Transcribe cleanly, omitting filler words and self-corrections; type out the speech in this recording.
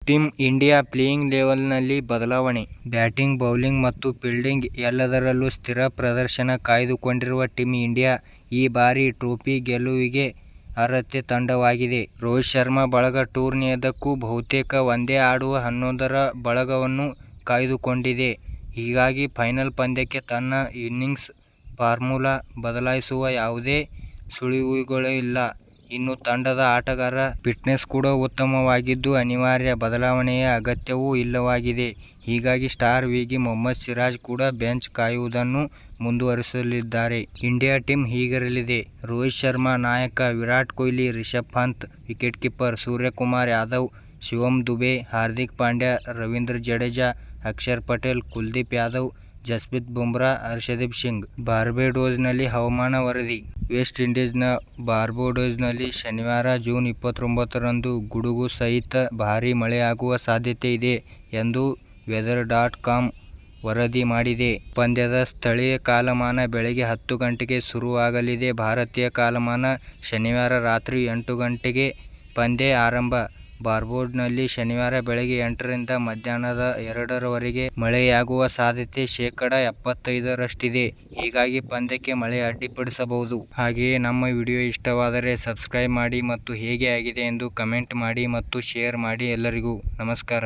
Team India playing ಲೆವೆನ್ನಲ್ಲಿ ಬದಲಾವಣೆ. Batting, bowling ಮತ್ತು fielding ಎಲ್ಲದರಲ್ಲೂ ಸ್ಥಿರ ಪ್ರದರ್ಶನ ಕಾಯ್ದುಕೊಂಡಿರುವ ಟೀಮ್ ಇಂಡಿಯಾ ಈ ಬಾರಿ ಟ್ರೋಫಿ ಗೆಲುವಿಗೆ ಅರ್ಹತೆ ತಂಡವಾಗಿದೆ. ರೋಹಿತ್ ಶರ್ಮಾ ಬಳಗ ಟೂರ್ನಿಯುದ್ದಕ್ಕೂ ಬಹುತೇಕ ಒಂದೇ ಆಡುವ 11 ರ ಬಳಗವನ್ನು ಕಾಯ್ದುಕೊಂಡಿದೆ. ಹೀಗಾಗಿ ಫೈನಲ್ ಪಂದ್ಯಕ್ಕೆ ತನ್ನ ಇನ್ನಿಂಗ್ಸ್ ಫಾರ್ಮುಲಾ ಬದಲಾಯಿಸುವ ಯಾವುದೇ ಸುಳಿವುಗಳಿಲ್ಲ. ಇನ್ನು ತಂಡದ ಆಟಗಾರರ ಫಿಟ್ನೆಸ್ ಕೂಡ ಉತ್ತಮವಾಗಿದ್ದು ಅನಿವಾರ್ಯ ಬದಲಾವಣೆಯ ಅಗತ್ಯವೂ ಇಲ್ಲವಾಗಿದೆ. ಹೀಗಾಗಿ ಸ್ಟಾರ್ ವೇಗಿ ಮೊಹಮ್ಮದ್ ಸಿರಾಜ್ ಕೂಡ ಬೆಂಚ್ ಕಾಯುವುದನ್ನು ಮುಂದುವರಿಸಲಿದ್ದಾರೆ. ಇಂಡಿಯಾ ಟೀಮ್ ಹೀಗಿರಲಿದೆ: ರೋಹಿತ್ ಶರ್ಮಾ ನಾಯಕ, ವಿರಾಟ್ ಕೊಹ್ಲಿ, ರಿಷಭ್ ಪಂತ್, ವಿಕೆಟ್ಕೀಪರ್ ಸೂರ್ಯಕುಮಾರ್ ಯಾದವ್, ಶಿವಮ್ ದುಬೆ, ಹಾರ್ದಿಕ್ ಪಾಂಡ್ಯ, ರವೀಂದ್ರ ಜಡೇಜಾ, ಅಕ್ಷರ್ ಪಟೇಲ್, ಕುಲ್ದೀಪ್ ಯಾದವ್, ಜಸ್ಪ್ರೀತ್ ಬುಮ್ರಾ, ಹರ್ಷದೀಪ್ ಸಿಂಗ್. ಬಾರ್ಬಡೋಸ್ನಲ್ಲಿ ಹವಾಮಾನ ವರದಿ. ವೆಸ್ಟ್ ಇಂಡೀಸ್ನ ಬಾರ್ಬಡೋಸ್ನಲ್ಲಿ ಶನಿವಾರ ಜೂನ್ 29ರಂದು ಗುಡುಗು ಸಹಿತ ಭಾರೀ ಮಳೆಯಾಗುವ ಸಾಧ್ಯತೆ ಇದೆ ಎಂದು ವೆದರ್.ಕಾಮ್ ವರದಿ ಮಾಡಿದೆ. ಪಂದ್ಯದ ಸ್ಥಳೀಯ ಕಾಲಮಾನ ಬೆಳಗ್ಗೆ 10 ಗಂಟೆಗೆ ಶುರುವಾಗಲಿದೆ. ಭಾರತೀಯ ಕಾಲಮಾನ ಶನಿವಾರ ರಾತ್ರಿ 8 ಗಂಟೆಗೆ ಪಂದ್ಯ ಆರಂಭ. ಬಾರ್ಬಡೋಸ್ನಲ್ಲಿ ಶನಿವಾರ ಬೆಳಗ್ಗೆ 8ರಿಂದ ಮಧ್ಯಾಹ್ನ 2ರವರೆಗೆ ಮಳೆಯಾಗುವ ಸಾಧ್ಯತೆ ಶೇಕಡಾ 75ರಷ್ಟಿದೆ. ಹೀಗಾಗಿ ಪಂದ್ಯಕ್ಕೆ ಮಳೆ ಅಡ್ಡಿಪಡಿಸಬಹುದು. ಹಾಗೆಯೇ ನಮ್ಮ ವಿಡಿಯೋ ಇಷ್ಟವಾದರೆ ಸಬ್ಸ್ಕ್ರೈಬ್ ಮಾಡಿ ಮತ್ತು ಹೇಗೆ ಆಗಿದೆ ಎಂದು ಕಮೆಂಟ್ ಮಾಡಿ ಮತ್ತು ಶೇರ್ ಮಾಡಿ. ಎಲ್ಲರಿಗೂ ನಮಸ್ಕಾರ.